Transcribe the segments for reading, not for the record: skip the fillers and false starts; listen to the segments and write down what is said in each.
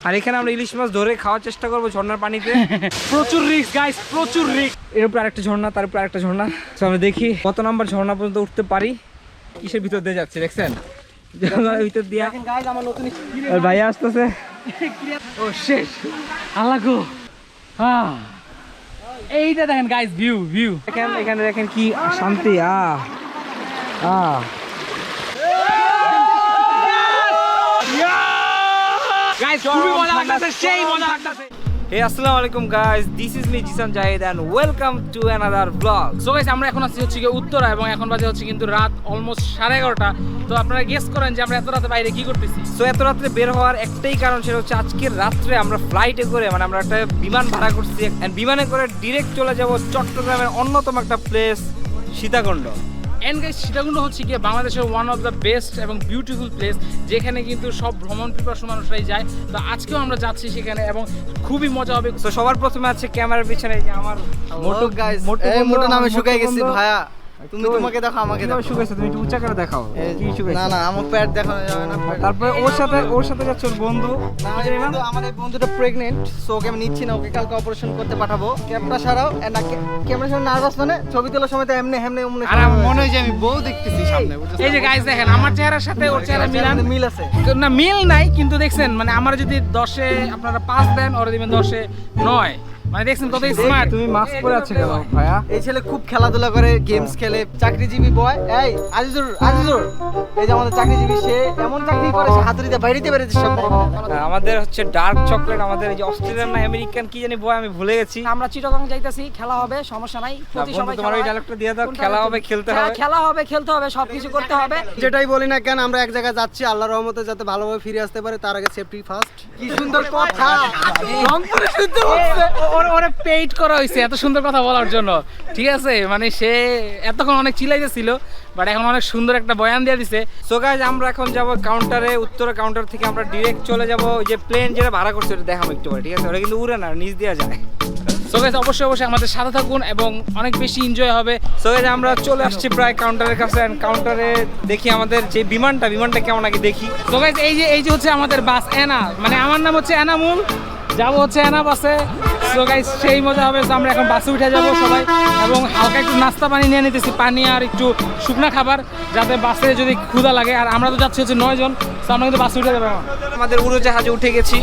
আর এখানে আমরা ইলিশ মাছ ধরে খাওয়ার চেষ্টা করবো ঝর্ণার পানিতে। প্রচুর রিস্ক গাইস, প্রচুর রিস্ক। এর উপর আরেকটা ঝর্ণা, তার উপর আরেকটা ঝর্ণা। তো আমরা দেখি কত নাম্বার ঝর্ণা পর্যন্ত উঠতে পারি। কিসের ভিতর দিয়ে যাচ্ছে দেখছেন, ঝর্ণার ভিতর দিয়া আর ভাই আসতেছে। ও শেষ আল্লাহ গো। এইটা দেখেন গাইস, ভিউ ভিউ এখানে দেখেন কি শান্তি। Guys, খুবই মজা লাগতেছে, সেই মজা লাগতেছে। Hey, আসসালামু আলাইকুম guys, this is me Jisan Zahid and welcome to another vlog. So guys, আমরা এখন আছি হচ্ছে উত্তরা এবং এখন বাজে হচ্ছে কিন্তু রাত অলমোস্ট 11:30। তো আপনারা গেস করেন যে আমরা এত রাতে বাইরে কি করতেছি। সো এত রাত্রে বের হওয়ার একটাই কারণ, সেটা হচ্ছে আজকের রাত্রে আমরা ফ্লাইটে করে মানে আমরা একটা বিমান ভাড়া করছি and বিমানে করে ডিরেক্ট চলে যাব চট্টগ্রামের অন্যতম একটা place Sitakunda. And guys, Sitakunda হচ্ছে কি বাংলাদেশের ওয়ান অফ দ্য বেস্ট এবং বিউটিফুল প্লেস, যেখানে কিন্তু সব ভ্রমণ পিপাসু মানুষরাই যায়। তো আজকেও আমরা যাচ্ছি সেখানে এবং খুবই মজা হবে। তো সবার প্রথমে আছে ক্যামেরার পিছনে এই যে আমার মোটু গাইস, মোটু নামে শুকাই গেছি ভাইয়া। তুমি তোমাকে দেখো, আমাকে দেখো। শুকাইছো তুমি, একটু উঁচা করে দেখাও কি শুকাইছো। না না, আমার পেট দেখানো যাবে না। তারপরে ওর সাথে যাচ্ছে ওর বন্ধু। আমার এই বন্ধুটা প্রেগন্যান্ট, সো ওকে আমি নিচ্ছি না, ওকে কালকে অপারেশন করতে পাঠাবো। ক্যামেরা সারাও, ক্যামেরা সামনে নার্ভাস মানে ছবি তোলার সময় তো এমনি এমনি আর মনে হয় যে আমি বউ দেখতেছি সামনে। এই যে গাইস দেখেন, আমার চেহারার সাথে ওর চেহারা মিল আছে না, মিল নাই, কিন্তু দেখছেন মানে আমার যদি 10-এ আপনারা 5 দেন, ওরা দিবেন 10-এ 9। মানে দেখছেন কত স্মার্ট। তুমি মাস্ক পরে আছো কেন ভাইয়া? এই ছেলে খুব খেলাধুলা করে, গেমস খেলে, চাকরিজীবী বয়। এই আজিজুর এই যে আমাদের চাকরিজীবী, সে এমন চাকরি করে সে হাতুড়িতে বাইরেতে বেরোতে সব। আমাদের হচ্ছে ডার্ক চকলেট, আমাদের এই যে অস্ট্রেলিয়ান না আমেরিকান কি জানি বয়, আমি ভুলে গেছি। আমরা চিটাগাং যাইতাছি, খেলা হবে, সমস্যা নাই। প্রতি বন্ধু, সবাই তোমার ওই ডায়লগটা দিয়ে দাও, খেলা হবে, খেলতে হবে। খেলা হবে, খেলতে হবে, সবকিছু করতে হবে। যেটাই বলি না কেন, আমরা এক জায়গায় যাচ্ছি, আল্লাহর রহমতে যাতে ভালোভাবে ফিরে আসতে পারে, তার আগে সেফটি ফার্স্ট। কি সুন্দর কথা, রংপুরে শুনতে হচ্ছে। ওরে পেইড করা হয়েছে এত সুন্দর কথা বলার জন্য, ঠিক আছে? মানে সে এতক্ষণ অনেক চিল্লাইতেছিল, বাট এখন অনেক সুন্দর একটা বয়ান দিয়ে দিছে। সো গাইস, আমরা এখন যাব কাউন্টারে। উত্তরা কাউন্টার থেকে আমরা ডিরেক্ট চলে যাব ওই যে প্লেন যেটা ভাড়া করছে, ওটা দেখাবো একটু পরে, ঠিক আছে? ওটা কিন্তু উড়ে না, নিচ দিয়ে যায়। সো গাইস, অবশ্যই আমাদের সাথে থাকুন এবং অনেক বেশি এনজয় হবে। সো গাইস, আমরা চলে আসছি প্রায় কাউন্টারের কাছে। কাউন্টারে দেখি আমাদের যে বিমানটা কেমন আগে দেখি। সো গাইস, এই যে হচ্ছে আমাদের বাস এনা, মানে আমার নাম হচ্ছে এনামুল, যাবো হচ্ছে এনা বাসে। সো গাইস, সেই মজা হবে। তো আমরা এখন বাসে উঠে যাবো সবাই এবং হালকা একটু নাস্তা পানি নিয়ে নিতেছি, পানি আর একটু শুকনা খাবার, যাতে বাসে যদি ক্ষুধা লাগে। আর আমরা তো যাচ্ছি হচ্ছে 9 জন, তো আমরা কিন্তু বাসে উঠে যাবো। আমাদের উড়োজাহাজে উঠে গেছি,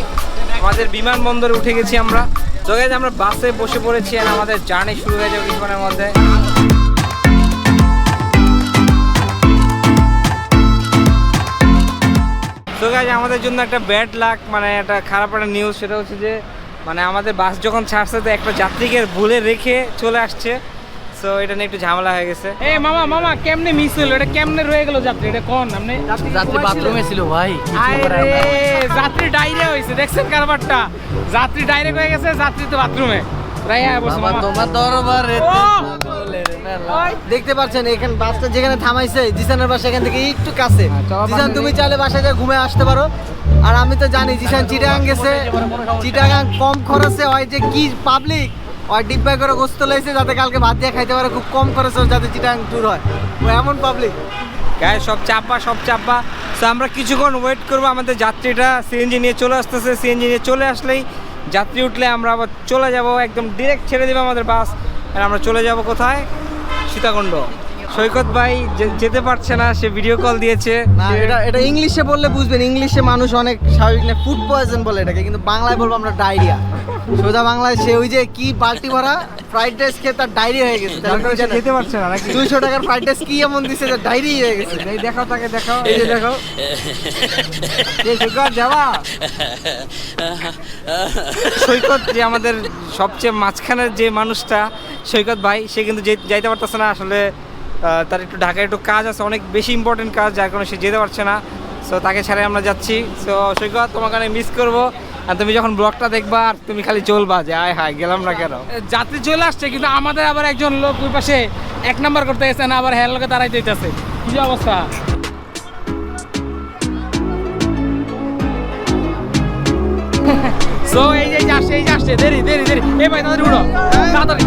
আমাদের বিমানবন্দরে উঠে গেছি আমরা। সো গাইস, আমরা বাসে বসে পড়েছি আর আমাদের জার্নি শুরু হয়ে যাবে কিছুক্ষণের মধ্যে। সো গাইস, আমাদের জন্য একটা ব্যাড লাক, মানে একটা খারাপ একটা নিউজ, সেটা হচ্ছে যে মানে আমাদের বাস যখন ছাড়ছে তো একটা যাত্রীকে ভুলে রেখে চলে আসছে। সো এটা নিয়ে একটু ঝামেলা হয়ে গেছে। এ মামা কেমনে মিস হলো এটা, কেমনে রয়ে গেল যাত্রী? এটা কোন আপনি? যাত্রী বাথরুমে ছিল ভাই। আরে যাত্রী ডাইরে হইছে, দেখছেন কারবারটা? যাত্রী ডাইরেক্ট হয়ে গেছে, যাত্রী তো বাথরুমে। তোমার দরবারে দেখতে পাচ্ছেন এখানে বাসটা যেখানে থামাইছে, জিসানের বাসা এখান থেকে একটু কাছে। জিসান, তুমি চাইলে বাসায় যা ঘুরে আসতে পারো। আর আমি তো জানি জিসান চিটাগাং গেছে, চিটাগাং কম খরচে হয় যে কি পাবলিক ওই ডিব্বায় করে গোস্ত লাইছে, যাতে কালকে ভাত দিয়ে খাইতে পারে, খুব কম খরচে যাতে চিটাগাং ট্যুর হয়, ও এমন পাবলিক। গায়ে সব চাপা। সো আমরা কিছুক্ষণ ওয়েট করবো, আমাদের যাত্রীটা সিএনজি নিয়ে চলে আসতেছে। সিএনজি নিয়ে চলে আসলেই যাত্রী উঠলে আমরা আবার চলে যাব, একদম ডিরেক্ট ছেড়ে দেবে আমাদের বাস। আর আমরা চলে যাব কোথায়? সীতাকুণ্ড। সৈকত ভাই যেতে পারছে না, সে ভিডিও কল দিয়েছে। না, এটা ইংলিশে বললে বুঝবেন, ইংলিশে মানুষ অনেক স্বাভাবিক না, ফুড পয়জন বলে এটাকে, কিন্তু বাংলায় বলবো আমরা ডায়রিয়া। সোজা বাংলায় সে ওই যে কি বালতি ভরা ফ্রাইড রাইস খেয়ে তার ডায়রিয়া হয়ে গেছে। যেতে পারছে না নাকি? 200 টাকার ফ্রাইড রাইস কি এমন দিছে যে ডায়রিয়া হয়ে গেছে। এই দেখাও তাকে, দেখাও, এই যে দেখো। সৈকত যাবা? সৈকত যে আমাদের সবচেয়ে মাঝখানের যে মানুষটা, সৈকত ভাই, সে কিন্তু যাইতে পারতেছে না আসলে। তার একটু ঢাকায় একটু কাজ আছে, অনেক বেশি ইম্পর্টেন্ট কাজ, যার কারণে সে যেতে পারছে না। সো তাকে ছাড়াই আমরা যাচ্ছি। সো সৈকত, তোমাকে আমি মিস করবো। আর তুমি যখন ব্লগটা দেখবা আর তুমি খালি চলবা যে আয় হায় গেলাম না কেন। যাত্রী চলে আসছে, কিন্তু আমাদের আবার একজন লোক ওই পাশে 1 নাম্বার করতে গেছে না, আবার হের লোকে দাঁড়াইতে হইতেছে। কি অবস্থা? সো এই যে আসছে, দেরি। এ ভাই তাড়াতাড়ি উঠো, তাড়াতাড়ি।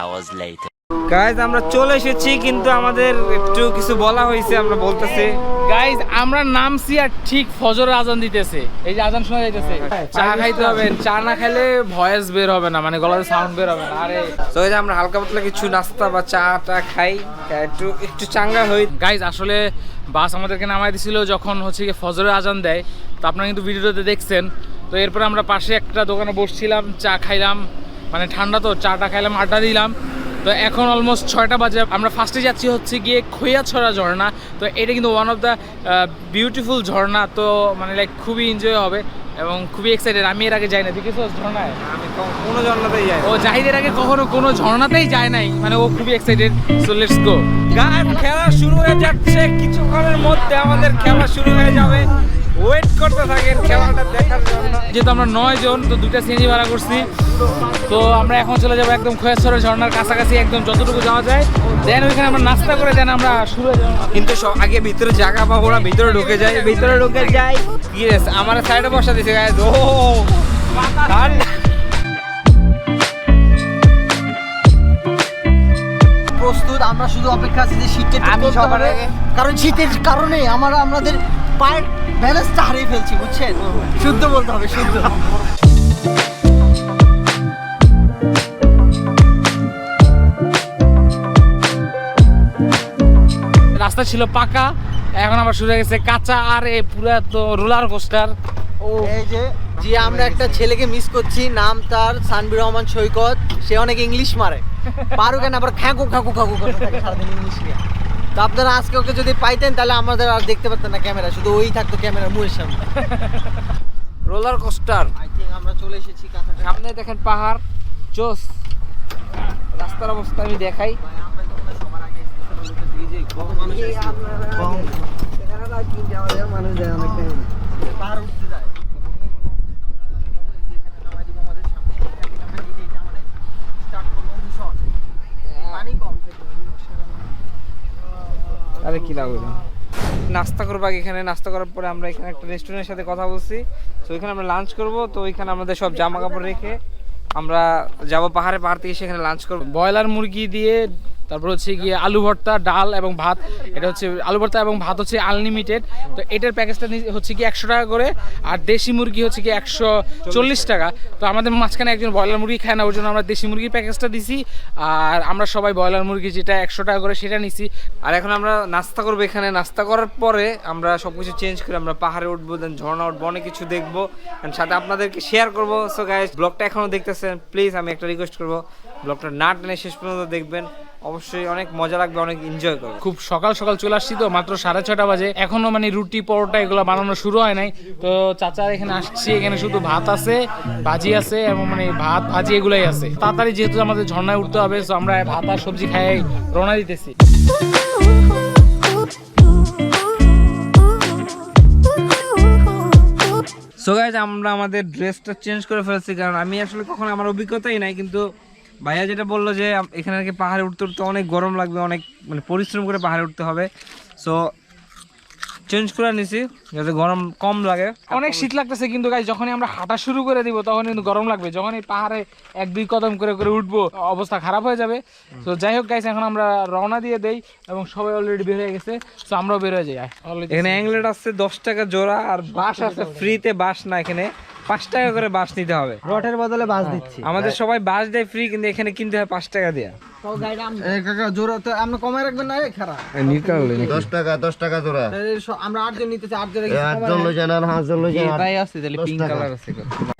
hours later. গাইজ আমরা চলে এসেছি, কিন্তু আমাদের একটু কিছু বলা হয়েছে, আমরা বলতেছি গাইজ আমরা নামছি আর ঠিক ফজরের আজান দিতেছে, এই যে আজান শোনা যাইতেছে। চা খাইতে হবে, চা না খেলে ভয়েস বের হবে না, মানে গলার সাউন্ড বের হবে না। আরে তো এই যে আমরা হালকা পাতলা কিছু নাস্তা বা চা টা খাই, একটু একটু চাঙ্গা হই। গাইজ আসলে বাস আমাদেরকে নামাই দিছিল যখন হচ্ছে কি ফজরের আজান দেয়, তো আপনারা কিন্তু ভিডিওতে দেখছেন। তো এরপরে আমরা পাশে একটা দোকানে বসছিলাম, চা খাইলাম, মানে ঠান্ডা তো চাটা খাইলাম, আড্ডা দিলাম। তো এখন অলমোস্ট 6টা বাজে। আমরা ফার্স্টে যাচ্ছি হচ্ছে গিয়ে খৈয়াছড়া ঝর্ণা। তো এটা কিন্তু ওয়ান অফ দ্য বিউটিফুল ঝর্ণা, তো মানে লাইক খুবই এনজয় হবে এবং খুবই এক্সাইটেড। আমি এর আগে যাই না, দেখেছো ঝর্ণায়? আমি কোনো ঝর্ণাতেই যাই। ও জাহিদের আগে কখনো কোনো ঝর্ণাতেই যায় নাই, মানে ও খুবই এক্সাইটেড। So let's go. গান খেলা শুরু হয়ে যাচ্ছে, কিছুক্ষণের মধ্যে আমাদের খেলা শুরু হয়ে যাবে। ওয়েট করতে থাকেন খেলাটা দেখার জন্য। যেহেতু আমরা 9 জন, তো 2টা সিএনজি ভাড়া করছি। তো আমরা এখন চলে যাবো একদম খৈয়াছড়া ঝর্ণার কাছাকাছি, একদম যতটুকু যাওয়া যায়। দেন ওইখানে আমরা নাস্তা করে দেন আমরা শুরু হয়ে যাবো। কিন্তু আগে ভিতরে জায়গা পাবো না, ভিতরে ঢুকে যাই, ভিতরে ঢুকে যাই। ইয়েস, আমার সাইডে বসা দিছে গাইস। ও ঠান্ডা। প্রস্তুত, আমরা শুধু অপেক্ষা আছি যে শীতের আমি সবার আগে। কারণ শীতের কারণে আমাদের পায়ের ব্যালেন্সটা হারিয়ে ফেলছি, বুঝছেন? শুদ্ধ বলতে হবে, শুদ্ধ। রাস্তা ছিল পাকা, এখন আবার শুরু হয়ে গেছে কাঁচা, আর এই পুরা তো রোলার কোস্টার। ও এই যে আমরা একটা ছেলেকে মিস করছি, নাম তার সানবির রহমান সৈকত। সে অনেক ইংলিশ মারে, পারু কেন আবার খাঁকু খাঁকু খাঁকু করতে থাকে সারাদিন ইংলিশ নিয়ে। তো আপনারা আজকে ওকে যদি পাইতেন তাহলে আমাদের আর দেখতে পারতেন না ক্যামেরা, শুধু ওই থাকতো ক্যামেরার মুখের সামনে। Roller coaster. আই থিঙ্ক আমরা চলে এসেছি কাছাকাছি। সামনে দেখেন পাহাড়, জোস। রাস্তার অবস্থা আমি দেখাই। পাহাড় উঠতে যায়। পানি কম। আরে কি লাগবে নাস্তা করবো আগে। এখানে নাস্তা করার পরে আমরা এখানে একটা রেস্টুরেন্টের সাথে কথা বলছি, তো ওইখানে আমরা লাঞ্চ করব। তো ওইখানে আমাদের সব জামা কাপড় রেখে আমরা যাব পাহাড়ে, পাহাড় থেকে সেখানে লাঞ্চ করবো। ব্রয়লার মুরগি দিয়ে, তারপর হচ্ছে গিয়ে আলু ভর্তা, ডাল এবং ভাত। এটা হচ্ছে আলু ভর্তা এবং ভাত হচ্ছে আনলিমিটেড। তো এটার প্যাকেজটা হচ্ছে কি 100 টাকা করে, আর দেশি মুরগি হচ্ছে কি 140 টাকা। তো আমাদের মাঝখানে একজন ব্রয়লার মুরগি খায় না, ওই জন্য আমরা দেশি মুরগির প্যাকেজটা দিছি, আর আমরা সবাই ব্রয়লার মুরগি যেটা 100 টাকা করে সেটা নিছি। আর এখন আমরা নাস্তা করবো এখানে। নাস্তা করার পরে আমরা সবকিছু চেঞ্জ করে আমরা পাহাড়ে উঠবো, দেন ঝর্ণা উঠবো, অনেক কিছু দেখবো, and সাথে আপনাদেরকে শেয়ার করবো। সো গাইস, ব্লগটা এখনো দেখতেছেন, প্লিজ আমি একটা রিকোয়েস্ট করবো, ব্লগটা না টেনে শেষ পর্যন্ত দেখবেন। অবশ্যই অনেক মজা লাগবে, অনেক এনজয় করবো। খুব সকাল সকাল চলে আসছি, তো মাত্র 6:30 বাজে, এখনো মানে রুটি পরোটা এগুলো বানানো শুরু হয় নাই। তো চাচা এখানে আসছি, এখানে শুধু ভাত আছে, ভাজি আছে, এবং মানে ভাত ভাজি এগুলাই আছে। তাড়াতাড়ি যেহেতু আমাদের ঝর্ণায় উঠতে হবে, তো আমরা ভাত আর সবজি খাই রওনা দিতেছি। সো গাইস, আমরা আমাদের ড্রেসটা চেঞ্জ করে ফেলেছি, কারণ আমি আসলে কখনো আমার অভিজ্ঞতাই নাই, কিন্তু ভাইয়া যেটা বললো যে এখানে নাকি পাহাড়ে উঠতে উঠতে অনেক গরম লাগবে, অনেক মানে পরিশ্রম করে পাহাড়ে উঠতে হবে। সো চেঞ্জ করে নিছি যাতে গরম কম লাগে। অনেক শীত লাগতেছে, কিন্তু গাইস যখনই আমরা হাঁটা শুরু করে দিব তখন কিন্তু গরম লাগবে। যখন এই পাহাড়ে 1-2 কদম করে করে উঠবো, অবস্থা খারাপ হয়ে যাবে। তো যাই হোক গাইস, এখন আমরা রওনা দিয়ে দেই, এবং সবাই অলরেডি বের হয়ে গেছে, তো আমরাও বের হয়ে যাই। এখানে অ্যাংলেট আছে 10 টাকা জোড়া, আর বাঁশ আছে ফ্রিতে। বাঁশ না, এখানে 5 টাকা করে বাঁশ নিতে হবে। রটের বদলে বাস দিচ্ছি। আমাদের সবাই বাঁশ দেয় ফ্রি, কিন্তু এখানে কিনতে হয় 5 টাকা দিয়ে। এই কাকা জোড়া তো আপনি কমায় রাখবেন না? এই খারাপ 10 টাকা জোড়া। আমরা 8 জন নিতেছি, 8 জন 8 জন লই যান আর 5 জন লই যান। ভাই আছে তাহলে পিঙ্ক কালার আছে।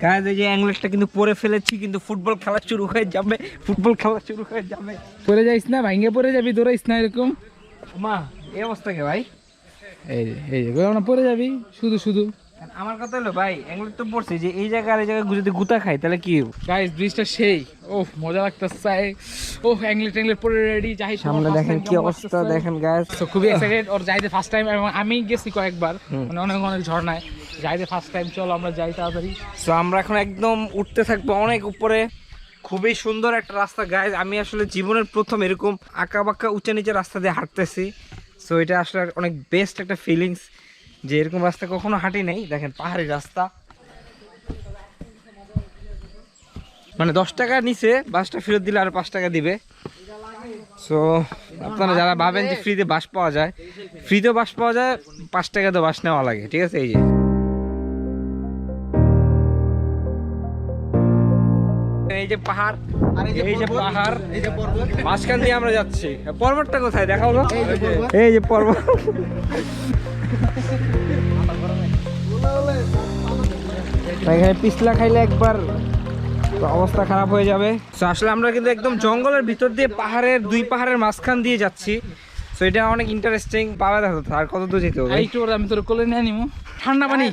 গাইস, এই যে অ্যাংলেটটা কিন্তু পরে ফেলেছি, কিন্তু ফুটবল খেলা শুরু হয়ে যাবে, ফুটবল খেলা শুরু হয়ে যাবে। পরে যাইস না, ভাঙ্গে পরে যাবি, দৌড়াইস না এরকম। মা এই অবস্থা কে ভাই? এই যে পরে যাবি শুধু শুধু। আমার কথা হলো ভাই, অ্যাংলেট তো পড়ছে যে এই জায়গায় আর এই জায়গায় যদি গুতা খাই তাহলে কি হবে? গাইস ব্রিজটা সেই, ওহ মজা লাগতেছে। ওহ অ্যাংলেট পরে রেডি। যাই সামনে দেখেন কি অবস্থা, দেখেন গাইস। তো খুবই এক্সাইটেড। ওর যাইতে ফার্স্ট টাইম, এবং আমি গেছি কয়েকবার, মানে অনেক ঝর্ণায়। যাইতে ফার্স্ট টাইম, চলো আমরা যাই তাড়াতাড়ি। সো আমরা এখন একদম উঠতে থাকবো অনেক উপরে। খুবই সুন্দর একটা রাস্তা গাইস। আমি আসলে জীবনের প্রথম এরকম আঁকা বাঁকা উঁচা নিচে রাস্তা দিয়ে হাঁটতেছি। সো এটা আসলে অনেক বেস্ট একটা ফিলিংস, যে এরকম রাস্তা কখনো হাঁটি নাই। দেখেন পাহাড়ি রাস্তা। মানে 10 টাকা নিচে বাসটা ফেরত দিলে আর 5 টাকা দিবে। সো আপনারা যারা ভাবেন যে ফ্রিতে বাস পাওয়া যায়, ফ্রিতেও বাস পাওয়া যায়, 5 টাকা তো বাস নেওয়া লাগে, ঠিক আছে? এই যে পাহাড়, এই যে পাহাড়, মাঝখান দিয়ে আমরা যাচ্ছি। পর্বতটা কোথায় দেখা হলো? এই যে পর্বত। এখানে পিছলা খাইলে একবার অবস্থা খারাপ হয়ে যাবে। তো আসলে আমরা কিন্তু একদম জঙ্গলের ভিতর দিয়ে পাহাড়ের, 2 পাহাড়ের মাঝখান দিয়ে যাচ্ছি। তো এটা অনেক ইন্টারেস্টিং। পাওয়া দেখো আর কত দূর যেতে হবে। এইটু আমি তোর কোলে নিয়ে নিমু। ঠান্ডা পানি,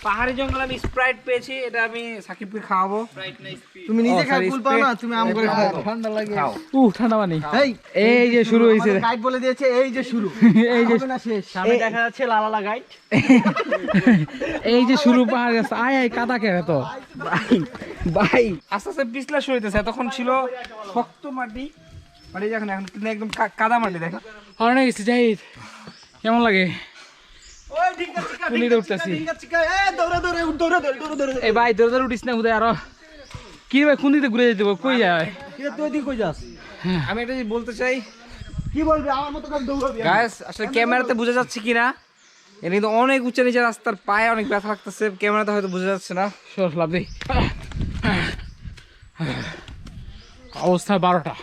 পাহাড়ি জঙ্গল। আমি স্প্রাইট পেয়েছি, এটা আমি সাকিবকে খাওয়াবো। তুমি নিজে খাই কুল পাও না, তুমি আম করে খাও, ঠান্ডা লাগে। ঠান্ডা পানি। এই যে শুরু হয়েছে, গাইড বলে দিয়েছে এই যে শুরু, এই যে না শেষ। সামনে দেখা যাচ্ছে লালালা গাইড। এই যে শুরু পাহাড় আছে। আয় আয় কাদা কেন তো ভাই আস্তে আস্তে পিছলা শুরু হইতেছে। তখন ছিল শক্ত মাটি, মাটি এখন এখন কিন্তু একদম কাদা মাটি। দেখা হরনে গেছি জাহিদ, কেমন লাগে? কুলিতে উঠতেছি। এই ভাই দৌড় দৌড় উঠিস না উদয় আরো। কি রে ভাই, কোন দিকে ঘুরে যেতে হবে? কই যায়? তুই দিক কই যাস? আমি একটা জিনিস বলতে চাই। কি বলবি? আমার মতো কাজ দৌড়াবি? গাইস আসলে ক্যামেরাতে বোঝা যাচ্ছে কিনা, এটা কিন্তু অনেক উঁচা নিচে রাস্তার, পায়ে অনেক ব্যথা লাগতেছে। ক্যামেরাতে হয়তো বোঝা যাচ্ছে না। সর লাভ দেই। অবস্থা 12টা।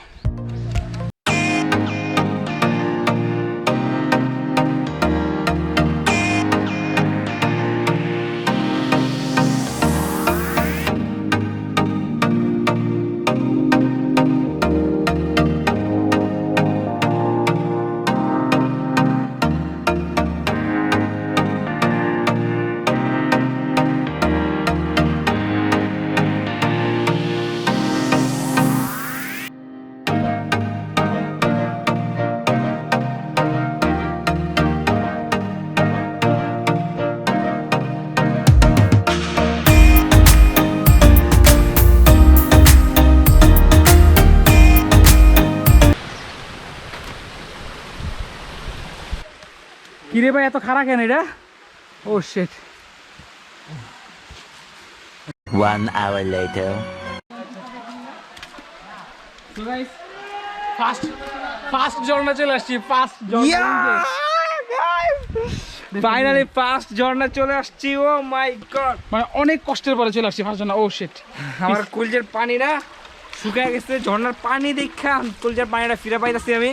কিরে ভাই এত খারাপ কেন এটা? Oh shit. 1 hour later. So guys, first ঝর্ণা চলে আসছি। ফার্স্ট ঝর্ণা, ফাইনালি ফার্স্ট ঝর্ণা চলে আসছি। ও মাই গড, মানে অনেক কষ্টের পরে চলে আসছি ফার্স্ট ঝর্ণা। ও শিট, আমার কুলজের পানিটা শুকায় গেছে। ঝর্ণার পানি দেখা কুলজের পানিটা ফিরে পাইতেছি আমি।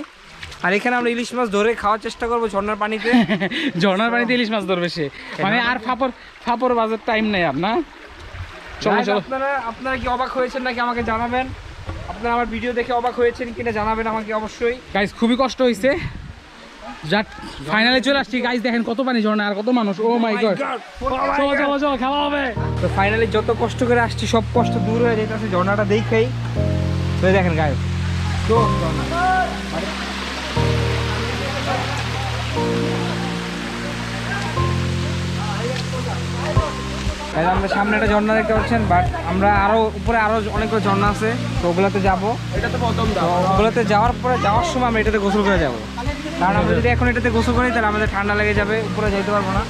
আর এখানে আমরা ইলিশ মাছ ধরে খাওয়ার চেষ্টা করবো ঝর্ণার পানিতে। ঝর্ণার পানিতে ইলিশ মাছ ধরবে সে, মানে আর ফাপর বাজার টাইম নেই আপনার। চলো চলো। আপনারা কি অবাক হয়েছেন নাকি আমাকে জানাবেন। আপনারা আমার ভিডিও দেখে অবাক হয়েছেন কিনা জানাবেন আমাকে অবশ্যই। গাইস খুবই কষ্ট হয়েছে। যাক ফাইনালে চলে আসছি গাইস, দেখেন কত পানি ঝর্ণা আর কত মানুষ। ও মাই গড, চলো চলো চলো খেলা হবে। তো ফাইনালি যত কষ্ট করে আসছি সব কষ্ট দূর হয়ে যেতেছে ঝর্ণাটা দেখেই। তো দেখেন গাইস, তো আমরা সামনে একটা ঝর্ণা দেখতে পাচ্ছেন, বাট আমরা আরো উপরে আরো অনেকগুলো ঝর্ণা আছে, তো ওগুলোতে যাবো। ওগুলোতে যাওয়ার পরে যাওয়ার সময় আমরা এটাতে গোসল করে যাবো, কারণ আমরা যদি এখন এটাতে গোসল করি তাহলে আমাদের ঠান্ডা লেগে যাবে, উপরে যাইতে পারবো না।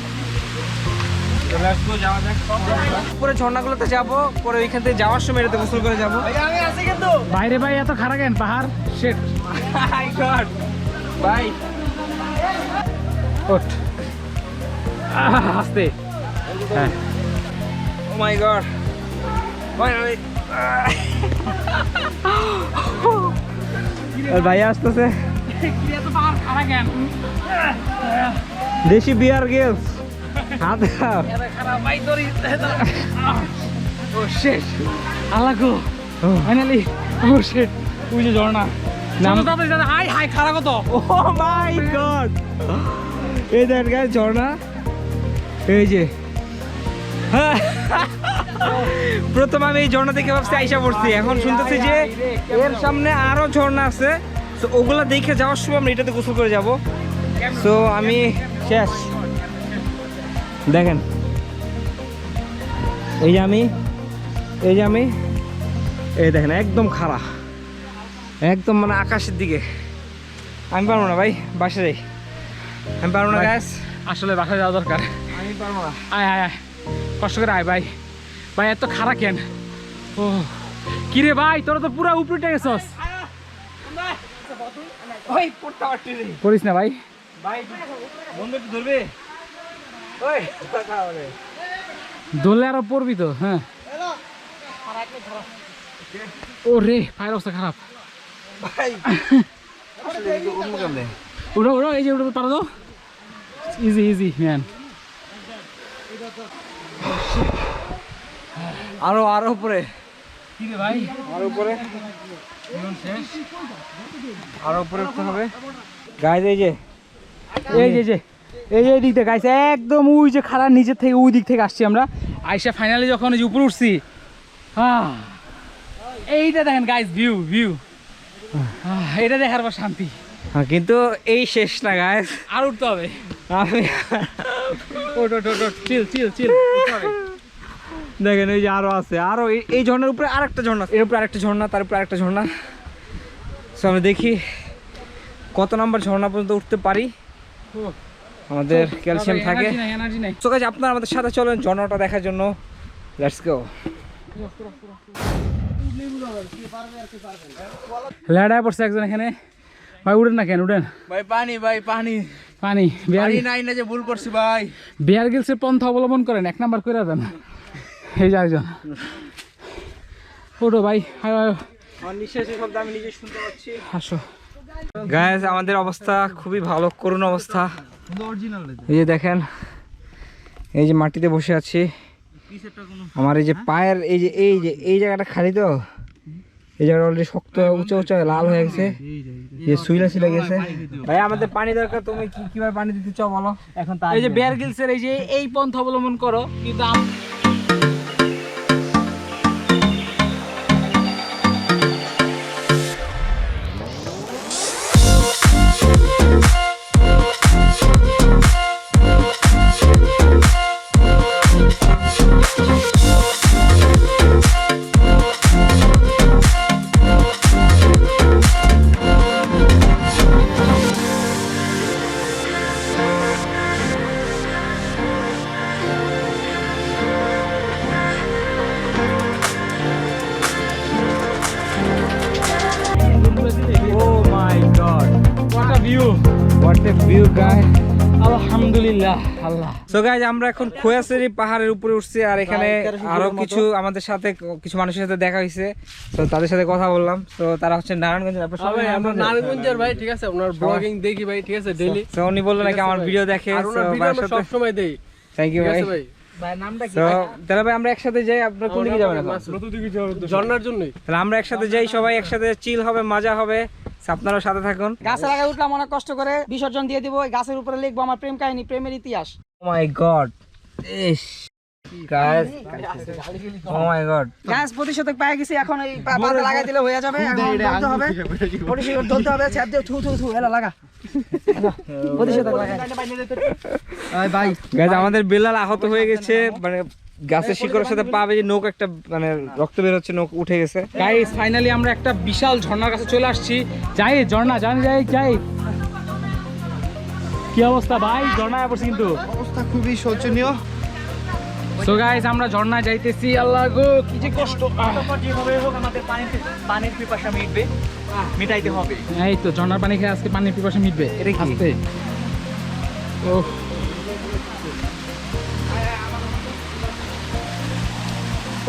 উপরে ঝর্ণাগুলোতে যাবো, পরে ওইখান থেকে যাওয়ার সময় এটাতে গোসল করে যাবো। বাইরে ভাই এত খারাপ কেন পাহাড়? শিট ভাই ওঠ আস্তে। হ্যাঁ Oh my god. Finally. ভাই আসতেছে এত পাহাড় খারাপ কেন? দেশি বিয়ার গেলস হাত খাও। খারাপ ভাই দড়ি। ও শিট আলাগো ফাইনালি। ও শিট ওই যে ঝর্ণা নাম তাড়াতাড়ি দাদা। হাই হাই খারাপ কত। ও মাই গড, এই দেখেন গাইস ঝর্ণা, এই যে প্রথম আমি এই ঝর্ণা দেখে ভাবছি আইসা পড়ছি, এখন শুনতেছি যে এর সামনে আরো ঝর্ণা আছে, তো ওগুলা দেখে যাওয়ার সময় আমরা এটাতে গোসল করে যাব। তো আমি শেষ, দেখেন এই যে আমি এই দেখেন একদম খাড়া, একদম মানে আকাশের দিকে। আমি পারবো না ভাই, বাসে যাই। আমি পারবো না গ্যাস, আসলে বাসায় যাওয়া দরকার। আমি পারবো না। আয় আয় আয় কষ্ট করে আয় ভাই। ভাই এত খারাপ কেন? ও কিরে ভাই তোরা তো পুরো উপরে উঠে গেছস। ওই পড়তে পারছি রে করিস না ভাই। ভাই বন্ধু একটু ধরবে ওই দোলে আরো পড়বি তো। হ্যাঁ ও রে পায়ের অবস্থা খারাপ। ভাই অন্য কাম দেয় উড়ো উড়ো, এই যে উড়ো পারো তো। Easy easy man. আরো উপরে কি রে ভাই আরো উপরে আরো উপরে উঠতে হবে গাইজ। এই যে এই যে যে এই যে দিক থেকে গাইছে একদম ওই যে খাড়ার নিচের থেকে ওই দিক থেকে আসছি আমরা। আইসা ফাইনালি যখন ওই যে উপরে উঠছি, এইটা দেখেন গাইজ, ভিউ ভিউ, এটা দেখার পর শান্তি। কিন্তু এই শেষ না গাইজ, আর উঠতে হবে। আমি ওট ওট ওট, চিল চিল চিল। দেখেন এই যে আরো আছে, আরো এই ঝর্ণার উপরে আরেকটা ঝর্ণা, এর উপরে আরেকটা ঝর্ণা, তার উপরে আরেকটা ঝর্ণা। সো আমরা দেখি কত নাম্বার ঝর্ণা পর্যন্ত উঠতে পারি। আমাদের ক্যালসিয়াম থাকে। এনার্জি নাই। সো গাইজ আপনারা আমাদের সাথে চলেন ঝর্ণাটা দেখার জন্য। Let's go. ল্যাডায় পড়ছে একজন এখানে। ভাই উঠেন না কেন, উঠেন ভাই পানি, ভাই পানি পানি। পানি নাই না যে ভুল করছি ভাই। বিয়ার গিলসের পন্থা অবলম্বন করেন, 1 নাম্বার করে দেন। এই যে একজন ওঠো ভাই, আমার নিঃশ্বাসের শব্দ আমি নিজে শুনতে পাচ্ছি। আসো গাইজ আমাদের অবস্থা খুবই ভালো, করুণ অবস্থা। এই যে দেখেন, এই যে মাটিতে বসে আছি, আমার এই যে পায়ের এই জায়গাটা খালি তো, এই জায়গাটা অলরেডি শক্ত উঁচা উঁচা লাল হয়ে গেছে, যে সুইলা ছিলে গেছে। ভাই আমাদের পানি দরকার, তুমি কিভাবে পানি দিতে চাও বলো এখন। এই যে বিয়ার গিলসের এই যে এই পন্থা অবলম্বন করো, কিন্তু Oh my God, what a view, what a view guys. আলহামদুলিল্লাহ আল্লাহ। সো গাইজ আমরা এখন খোয়াছড়ি পাহাড়ের উপরে উঠছি, আর এখানে আরো কিছু আমাদের সাথে কিছু মানুষের সাথে দেখা হয়েছে, তো তাদের সাথে কথা বললাম। তো তারা হচ্ছে নারায়ণগঞ্জের। আপনারা সবাই নারায়ণগঞ্জের ভাই, ঠিক আছে, আপনার ব্লগিং দেখি ভাই, ঠিক আছে, ডেইলি। তো উনি বললো নাকি আমার ভিডিও দেখে, সব সময় দেই। থ্যাংক ইউ ভাই। ভাই নামটা কি? তো তাহলে ভাই আমরা একসাথে যাই, আপনারা কোন দিকে যাবেন? ঝর্ণার জন্যই। তাহলে আমরা একসাথে যাই, সবাই একসাথে চিল হবে, মজা হবে। আপনারাও সাথে থাকুন। গাছের আগে উঠলাম অনেক কষ্ট করে, বিসর্জন দিয়ে দিব। ওই গাছের উপরে লিখবো আমার প্রেম কাহিনী, প্রেমের ইতিহাস। ও মাই গড, ইস গাইস, ও মাই গড। গাছ প্রতিশোধক পেয়ে গেছি, এখন এই পাতা লাগাই দিলে হয়ে যাবে। এখন ধরতে হবে, প্রতিশোধক ধরতে হবে। ছাদ দিয়ে থু থু থু এলা লাগা, প্রতিশোধক লাগাই। ভাই গাইস আমাদের বেলাল আহত হয়ে গেছে, মানে গাছের শিকড়ের সাথে পাবে যে নৌক একটা মানে রক্ত বের হচ্ছে, নৌক উঠে গেছে। গাইস ফাইনালি আমরা একটা বিশাল ঝর্ণার কাছে চলে আসছি। যাই ঝর্ণা, যাই। কি অবস্থা ভাই, ঝর্ণায় পড়ছি কিন্তু। অবস্থা খুবই শোচনীয়। সো গাইস আমরা ঝর্ণায় যাইতেছি। আল্লাহ গো কি যে কষ্ট। যেভাবে হোক আমাদের পানির পিপাসা মিটাইতে হবে। এই তো ঝর্ণার পানি খেয়ে আজকে পানির পিপাসা মিটবে। এটা কি? আস্তে।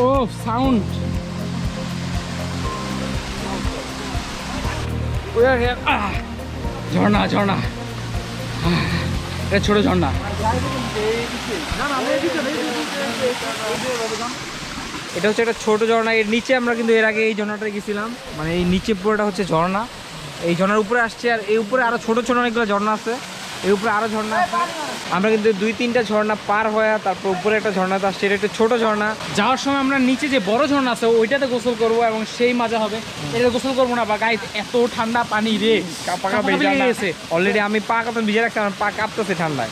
ও সাউন্ড। ঝর্ণা এটা ছোট ঝর্ণা। এটা হচ্ছে একটা ছোট ঝর্ণা। এর নিচে আমরা কিন্তু এর আগে এই ঝর্ণাটা গেছিলাম, মানে এই নিচে পুরোটা হচ্ছে ঝর্ণা। এই ঝর্ণার উপরে আসছে, আর এই উপরে আরো ছোট ছোট অনেকগুলো ঝর্ণা আছে, এর উপরে আরো ঝর্ণা আছে। আমরা কিন্তু 2-3টা ঝর্ণা পার হয়ে তারপর উপরে একটা ঝর্ণাতে আসছে, এটা একটা ছোট ঝর্ণা। যাওয়ার সময় আমরা নিচে যে বড় ঝর্ণা আছে ওইটাতে গোসল করব এবং সেই মজা হবে। এটা গোসল করবো না বা গাইস, এত ঠান্ডা পানি রে, অলরেডি আমি পা কাঁপতে ভিজে রাখতাম, পা কাঁপতেছে ঠান্ডায়।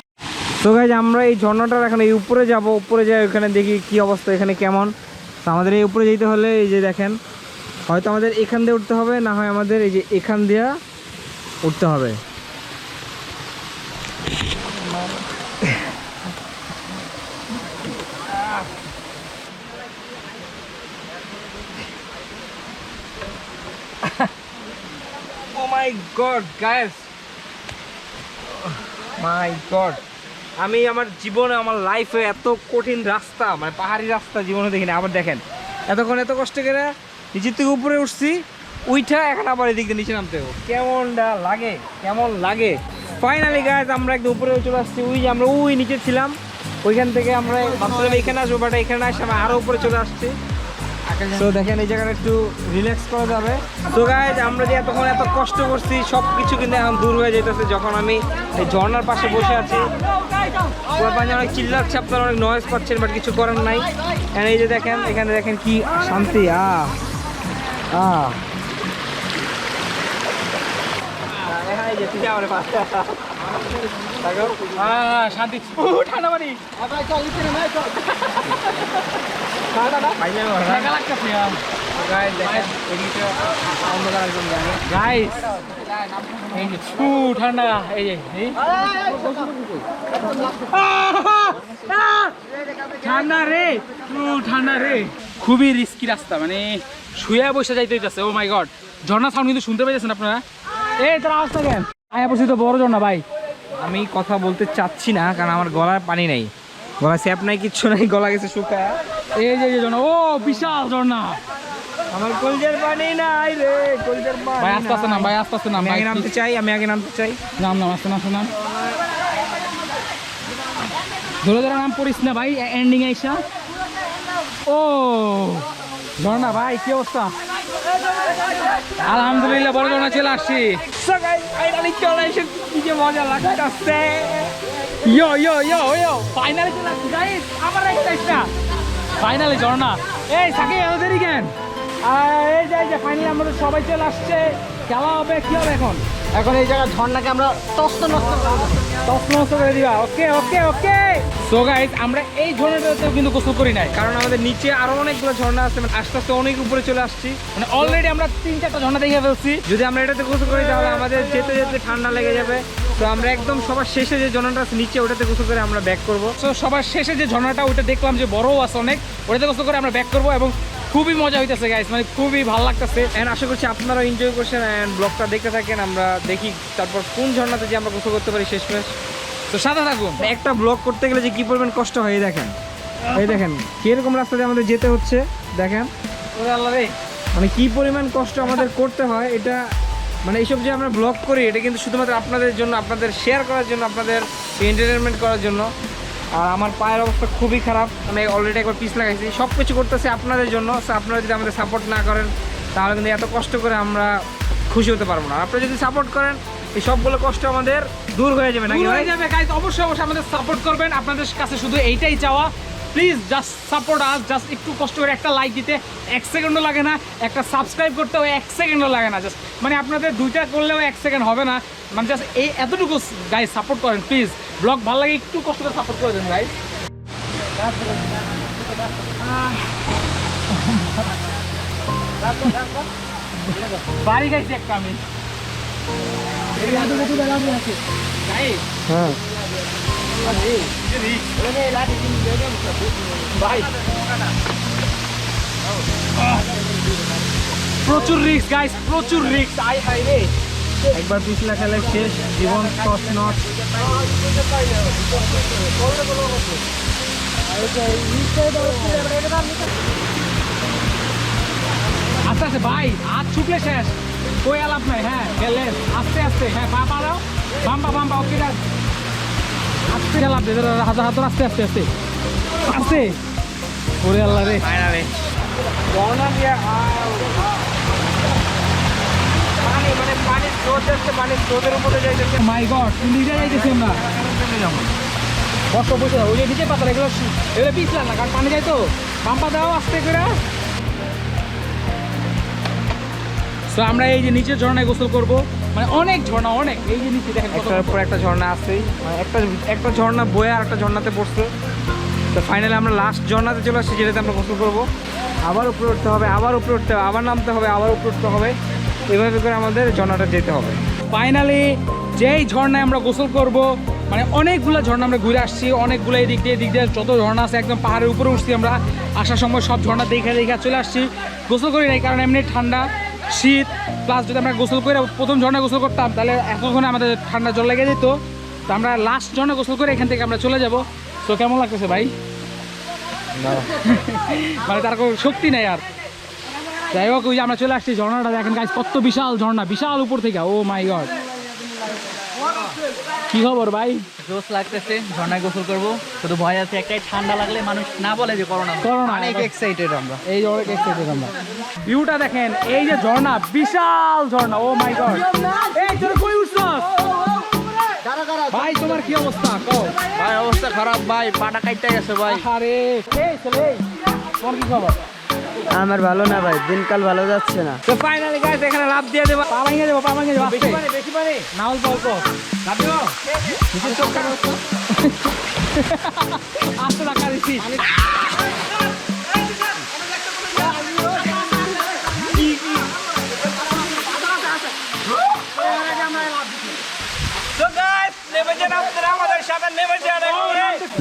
তো গাইস আমরা এই ঝর্ণাটার এখন এই উপরে যাব, উপরে যাই ওখানে দেখি কি অবস্থা, এখানে কেমন। তো আমাদের এই উপরে যেতে হলে এই যে দেখেন, হয়তো আমাদের এখান দিয়ে উঠতে হবে, না হয় আমাদের এই যে এখান দিয়ে উঠতে হবে। মাই গড গাইস, মাই গড, আমি আমার জীবনে আমার লাইফে এত কঠিন রাস্তা মানে পাহাড়ি রাস্তা জীবনে দেখিনি। আবার দেখেন এতক্ষণ এত কষ্ট করে নিচের থেকে উপরে উঠছি, উইঠা এখন আবার এদিক দিয়ে নিচে নামতে হবে, কেমন লাগে। ফাইনালি গাইস আমরা একদম উপরে চলে আসছি। ওই যে আমরা ওই নিচে ছিলাম, ওইখান থেকে আমরা ভাবছিলাম এখানে আসবো, বাট এখানে আসে আমরা আরও উপরে চলে আসছি। তো দেখেন এই জায়গাটা একটু রিল্যাক্স করা যাবে। তো গাইজ আমরা যে এতক্ষণ এত কষ্ট করছি সব কিছু কিন্তু এখন দূর হয়ে যেতেছে যখন আমি এই ঝর্ণার পাশে বসে আছি। অনেক চিল্লাচ্ছে, আপনারা অনেক নয়েজ পাচ্ছেন, বাট কিছু করার নাই। এই যে দেখেন এখানে দেখেন কি শান্তি, শান্তি, ঠান্ডা পানি ঠান্ডা, এই যে ঠান্ডা রে, ঠান্ডা রে। খুবই রিস্কি রাস্তা, মানে শুয়ে বসে যাইতে হইতেছে। ও মাই গড, ঝর্ণা সাউন্ড কিন্তু শুনতে পাইতেছেন আপনারা। এই তোর আওয়াজটা কেন? আয়া বসে তো বড় ঝর্ণা ভাই। আমি কথা বলতে চাচ্ছি না কারণ আমার গলায় পানি নাই, গলা স্যাপ নাই, কিচ্ছু নাই, গলা গেছে শুকায়। এই যে ঝর্ণা, ও বিশাল ঝর্ণা। আমার কলজের পানি নাই রে, কলজের পানি। ভাই আস্তে আস্তে নাম, ভাই আস্তে আস্তে নাম। আমি আগে নামতে চাই, নাম আস্তে আস্তে নাম। ধরে ধরে নাম পড়িস না ভাই, এন্ডিং আইসা। ও ঝর্ণা ভাই, কি অবস্থা? আলহামদুলিল্লাহ বড় ঝর্ণা চলে আসছি। মজা লাগছে, ফাইনালি চলে আসছি গাইস, আবার একটা ফাইনালি ঝর্ণা। এই সাকি এত দেরি কেন? এই যে ফাইনালি আমাদের সবাই চলে আসছে, খেলা হবে। কি হবে এখন? এখন এই জায়গায় ঝর্ণাকে আমরা তস্ত নষ্ট করে দিবা। ওকে ওকে ওকে। সো গাইস আমরা এই ঝর্ণাটাতে কিন্তু গোসল করি নাই, কারণ আমাদের নিচে আরো অনেকগুলো ঝর্ণা আছে, মানে আস্তে আস্তে অনেক উপরে চলে আসছি। মানে অলরেডি আমরা 3-4টা ঝর্ণা দেখে ফেলছি। যদি আমরা এটাতে গোসল করি তাহলে আমাদের যেতে যেতে ঠান্ডা লেগে যাবে। তো আমরা একদম সবার শেষে যে ঝর্ণাটা আছে নিচে, ওটাতে গোসল করে আমরা ব্যাক করবো। তো সবার শেষে যে ঝর্ণাটা ওটা দেখলাম যে বড় আছে অনেক, ওটাতে গোসল করে আমরা ব্যাক করবো এবং খুবই মজা হইতেছে গাইস, মানে খুবই ভালো লাগতেছে। এন্ড আশা করছি আপনারা এনজয় করছেন এন্ড ব্লগটা দেখতে থাকেন। আমরা দেখি তারপর কোন ঝর্ণাতে যে আমরা গোসল করতে পারি শেষমেশ। তো সাথে থাকুন। একটা ব্লগ করতে গেলে যে কি পরিমাণ কষ্ট হয় দেখেন, এই দেখেন কিরকম রাস্তা দিয়ে আমাদের যেতে হচ্ছে, দেখেন ওরে আল্লাহ রে, মানে কি পরিমাণ কষ্ট আমাদের করতে হয়। এটা মানে এইসব যে আমরা ব্লগ করি এটা কিন্তু শুধুমাত্র আপনাদের জন্য, আপনাদের শেয়ার করার জন্য, আপনাদের এন্টারটেনমেন্ট করার জন্য। আর আমার পায়ের অবস্থা খুবই খারাপ, আমি অলরেডি একবার পিস লাগাইছি। সব কিছু করতেছি আপনাদের জন্য। আপনারা যদি আমাদের সাপোর্ট না করেন তাহলে কিন্তু এত কষ্ট করে আমরা খুশি হতে পারবো না। আপনারা যদি সাপোর্ট করেন এই সবগুলো কষ্ট আমাদের দূর হয়ে যাবে, নাকি হয়ে যাবে গাইস। অবশ্যই অবশ্যই আমাদের সাপোর্ট করবেন, আপনাদের কাছে শুধু এইটাই চাওয়া। Please just support us, just একটু কষ্ট করে একটা লাইক দিতে 1 সেকেন্ডও লাগে না, একটা সাবস্ক্রাইব করতেও 1 সেকেন্ডও লাগে না। জাস্ট মানে আপনাদের 2টা করলেও 1 সেকেন্ড হবে না, মানে জাস্ট এই এতটুকু গাইস সাপোর্ট করেন প্লিজ। ব্লগ ভালো লাগে একটু কষ্ট করে সাপোর্ট করে দেন গাইস। বাড়ি গাইছি একটা আমি হ্যাঁ প্রচুর রিস্ক গাইস, প্রচুর রিস্ক। আই হাই রে, একবার পিছলা খেলে শেষ, জীবন টস নট। আস্তে আস্তে ভাই, হাত ছুটলে শেষ, কই আলাপ নাই। হ্যাঁ গেলেন আস্তে আস্তে, হ্যাঁ পা পাড়াও, বাম্পা ওকে আস্তে গেলাম, হাজার হাজার আস্তে আস্তে আস্তে আস্তে। ওরে আল্লাহ রে, ফাইনালি ঝর্ণা দিয়ে পানি, মানে পানির স্রোত যাচ্ছে, পানির স্রোতের উপরে যাইতেছে। মাই গড, নিজে যাইতেছি আমরা। বসো বসে, ওই যে নিচে পাতা এগুলো পিছলাম না, কারণ পানি যাই তো। বাম্পা দাও আস্তে করে। তো আমরা এই যে নিচের ঝর্ণায় গোসল করব, মানে অনেক ঝর্ণা, অনেক। এই যে নিচে দেখেন একটার পর একটা ঝর্ণা আসছেই, মানে একটা ঝর্ণা বয়ে আর একটা ঝর্ণাতে পড়ছে। তো ফাইনালি আমরা লাস্ট ঝর্ণাতে চলে আসছি, যেটাতে আমরা গোসল করবো। আবার উপরে উঠতে হবে, আবার উপরে উঠতে হবে, আবার নামতে হবে, আবার উপরে উঠতে হবে, এভাবে করে আমাদের ঝর্ণাটা যেতে হবে। ফাইনালি যেই ঝর্ণায় আমরা গোসল করব, মানে অনেকগুলো ঝর্ণা আমরা ঘুরে আসছি, অনেকগুলো এই দিক দিয়ে যত ঝর্ণা আছে একদম পাহাড়ের উপরে উঠছি আমরা। আসার সময় সব ঝর্ণা দেখে চলে আসছি। গোসল করি নাই কারণ এমনি ঠান্ডা, শীত, প্লাস যদি আমরা গোসল করে প্রথম ঝর্ণায় গোসল করতাম তাহলে এতক্ষণে আমাদের ঠান্ডা জল লেগে যেত। তো আমরা লাস্ট ঝর্ণায় গোসল করে এখান থেকে আমরা চলে যাব। তো কেমন লাগতেছে ভাই? মানে তার কোনো শক্তি নেই আর। যাই হোক, ওই যে আমরা চলে আসছি ঝর্ণাটা দেখেন গাইস, কত বিশাল ঝর্ণা, বিশাল উপর থেকে। ও মাই গড, কি খবর ভাই? জোশ লাগতেছে, ঝর্ণায় গোসল করবো। শুধু ভয় আছে একটাই, ঠান্ডা লাগলে মানুষ না বলে যে করোনা। অনেক এক্সাইটেড আমরা, এই যে অনেক এক্সাইটেড আমরা। ভিউটা দেখেন, এই যে ঝর্ণা, বিশাল ঝর্ণা। ও মাই গড, এই তোরা কই উঠছস ভাই? তোমার কি অবস্থা? কও ভাই অবস্থা খারাপ ভাই, পাটা কাটতে গেছে ভাই। আরে এই ছেলে, তোমার কি খবর? আমার ভালো না ভাই, দিনকাল ভালো যাচ্ছে না। তো ফাইনালি গাইস এখানে লাভ দিয়ে দেবো। পা ভাঙিয়ে দেবো, পা ভাঙিয়ে দেবো। বেশি পানি না অল্প অল্প লাভ দেবো। আস্তে টাকা দিচ্ছি।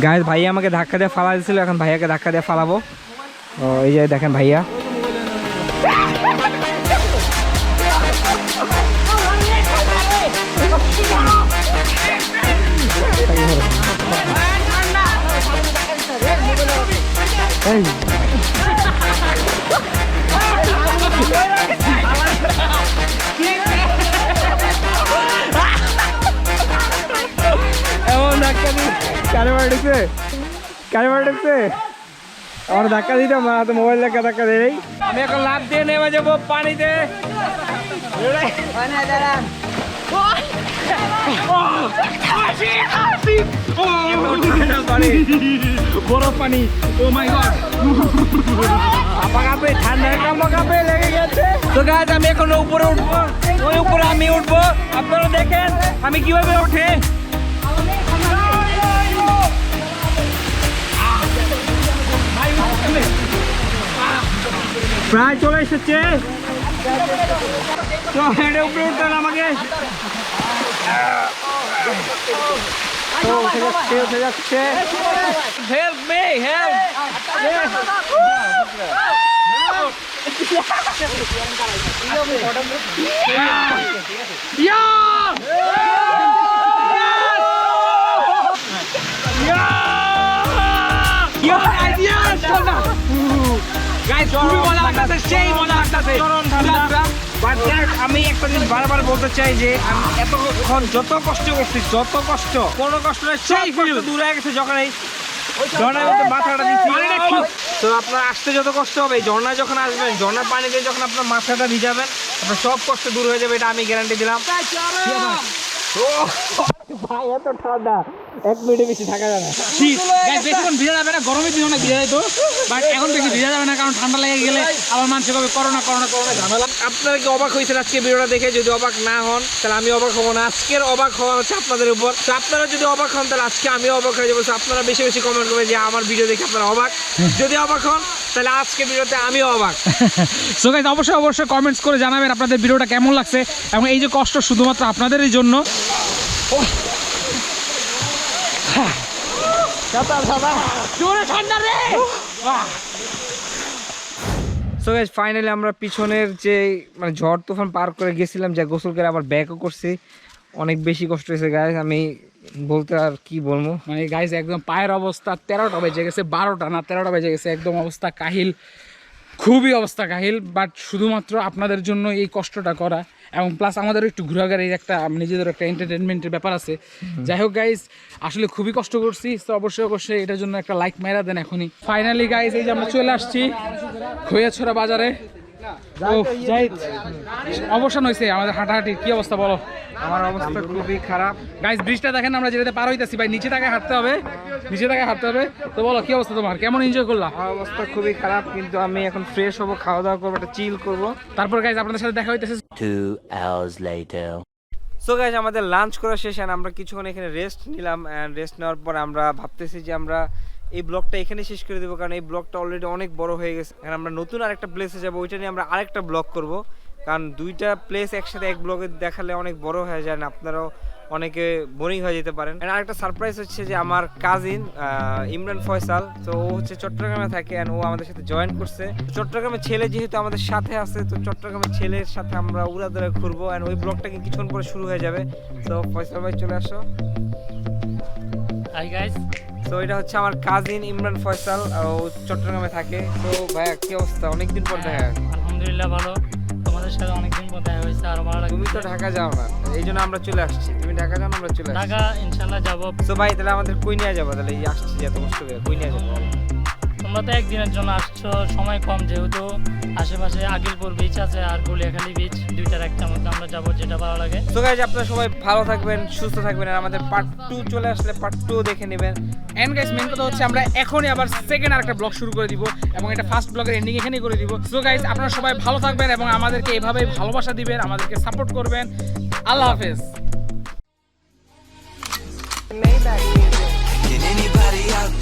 গাইস ভাইয়া আমাকে ধাক্কা দিয়ে ফালা দিয়েছিল, এখন ভাইয়াকে ধাক্কা দিয়ে ফালাবো। ও এই যে দেখেন ভাইয়া। এমন ধাক্কা দিয়ে কারে মারছে, কারে মারছে। আমার ধাক্কা দিতাম না, তো মোবাইল ধাক্কা দিয়ে। আমি এখন লাফ দিয়ে নেমে যাবো পানিতে। বরফ পানি। ও মাই গড, কাঁপে, ঠান্ডায় কাঁপে লেগে গেছে। তো গাইস আমি এখন উপরে উঠবো, ওই উপরে আমি উঠবো। আপনারা দেখেন আমি কিভাবে উঠে। প্রায় চলে এসেছে। তো এটা উপরে উঠতে হবে আমাকে। উঠে যাচ্ছে। Help me, help. আমি একটা জিনিস বারবার বলতে চাই যে আমি এতক্ষণ যত কষ্ট করছি, যত কষ্ট, কোনো কষ্ট নেই, সেই কষ্ট দূর হয়ে গেছে যখন এই ঝর্ণার মধ্যে মাথাটা দিচ্ছি। তো আপনার আসতে যত কষ্ট হবে, এই ঝর্ণায় যখন আসবেন, ঝর্ণার পানিতে যখন আপনার মাথাটা ভিজাবেন, আপনার সব কষ্ট দূর হয়ে যাবে, এটা আমি গ্যারান্টি দিলাম। ভাই এত ঠান্ডা, 1 মিনিটে বেশি থাকা যাবে না। শীত গাইস, বেশিক্ষণ ভিজা যাবে না, গরমের দিন অনেক ভিজা যেত, বাট এখন বেশি ভিজা যাবে না, কারণ ঠান্ডা লেগে গেলে আবার মানুষ হবে করোনা করোনা করোনা ঝামেলা। আপনারা কি অবাক হয়েছেন আজকে ভিডিওটা দেখে? যদি অবাক না হন তাহলে আমি অবাক হবো না। আজকের অবাক হওয়া হচ্ছে আপনাদের উপর। তো আপনারা যদি অবাক হন তাহলে আজকে আমি অবাক হয়ে যাবো। তো আপনারা বেশি বেশি কমেন্ট করবেন যে আমার ভিডিও দেখে আপনারা অবাক। যদি অবাক হন তাহলে আজকে ভিডিওতে আমিও অবাক। সো গাইস অবশ্যই অবশ্যই কমেন্টস করে জানাবেন আপনাদের ভিডিওটা কেমন লাগছে, এবং এই যে কষ্ট শুধুমাত্র আপনাদেরই জন্য। সো গাইস ফাইনালি আমরা পিছনের যে মানে ঝড় তুফান পার করে গেছিলাম, যা গোসল করে আবার ব্যাকও করছি। অনেক বেশি কষ্ট হয়েছে গাইস, আমি বলতে আর কি বলবো। মানে গাইস একদম পায়ের অবস্থা 13টা বেজে গেছে, 12টা না 13টা বেজে গেছে, একদম অবস্থা কাহিল, খুবই অবস্থা কাহিল। বাট শুধুমাত্র আপনাদের জন্য এই কষ্টটা করা, এবং প্লাস আমাদেরও একটু ঘোরাঘুরির একটা নিজেদের একটা এন্টারটেনমেন্টের ব্যাপার আছে। যাই হোক গাইস, আসলে খুবই কষ্ট করছি, তো অবশ্যই অবশ্যই এটার জন্য একটা লাইক মেরা দেন এখনই। ফাইনালি গাইস এই যে আমরা চলে আসছি খৈয়াছড়া বাজারে। ও যাই, অবসান হয়েছে আমাদের হাঁটাহাঁটি। কি অবস্থা বলো? আমার অবস্থা খুবই খারাপ গাইস, ব্রিজটা দেখেন আমরা যেটাতে পার হইতেছি ভাই, নিচে থেকে হাঁটতে হবে, নিচে থেকে হাঁটতে হবে। তো বলো কি অবস্থা তোমার, কেমন এনজয় করলা? আমার অবস্থা খুবই খারাপ, কিন্তু আমি এখন ফ্রেশ হবো, খাওয়া দাওয়া করবো, একটা চিল করবো। তারপর গাইস আপনাদের সাথে দেখা হইতেছে 2 hours later. সো গাইস আমাদের লাঞ্চ করা শেষ, আর আমরা কিছুক্ষণ এখানে রেস্ট নিলাম। অ্যান্ড রেস্ট নেওয়ার পর আমরা ভাবতেছি যে আমরা এই ব্লগটা এখানে শেষ করে দেবো, কারণ এই ব্লগটা অলরেডি অনেক বড় হয়ে গেছে। কারণ আমরা নতুন আরেকটা প্লেসে যাবো, ওইটা নিয়ে আমরা আরেকটা ব্লগ করব, কারণ দুইটা প্লেস একসাথে এক ব্লগে দেখালে অনেক বড় হয়ে যায় না। আপনারাও অনেকে বোরিং হয়ে যেতে পারেন। আর আরেকটা সারপ্রাইজ হচ্ছে যে আমার কাজিন ইমরান ফয়সাল, তো ও হচ্ছে চট্টগ্রামে থাকে and ও আমাদের সাথে জয়েন করছে। চট্টগ্রামের ছেলে যেহেতু আমাদের সাথে আছে, তো চট্টগ্রামের ছেলের সাথে আমরা উড়াদুরা ঘুরবো and ওই ব্লগটা কিছুক্ষণ পরে শুরু হয়ে যাবে। তো ফয়সাল ভাই চলে আসো। হাই গাইস, তো এটা হচ্ছে আমার কাজিন ইমরান ফয়সাল, ও চট্টগ্রামে থাকে। তো ভাইয়া কি অবস্থা, অনেকদিন পর দেখা। আলহামদুলিল্লাহ ভালো, তোমাদের সাথে অনেকদিন পর দেখা হয়েছে, আরো ভালো তুমি তো লাগছে। ঢাকা যাও না, এই জন্য আমরা চলে আসছি। তুমি ঢাকা যাও না, আমরা চলে আসছি। ঢাকা ইনশাল্লাহ যাবো। তো ভাই তাহলে আমাদের কই নিয়ে যাবো, তাহলে এই আসছি যে এত কষ্ট করে কই নিয়ে যাবো? তোমরা তো একদিনের জন্য আসছো, সময় কম, যেহেতু আশেপাশে আগিলপুর বিচ আছে আর গুলিয়াখালী বিচ, দুইটার একটা মধ্যে আমরা যাবো, যেটা ভালো লাগে। তো গাইজ আপনারা সবাই ভালো থাকবেন, সুস্থ থাকবেন, আর আমাদের পার্ট 2 চলে আসলে পার্ট 2 দেখে নেবেন। এন্ড গাইস মেইন কথা হচ্ছে আমরা এখনই আবার সেকেন্ড আরেকটা ব্লগ শুরু করে দিব এবং এটা ফার্স্ট ব্লগের এন্ডিং এখানেই করে দিব। সো গাইস আপনারা সবাই ভালো থাকবেন এবং আমাদেরকে এভাবেই ভালোবাসা দিবেন, আমাদেরকে সাপোর্ট করবেন। আল্লাহ হাফেজ। Can anybody out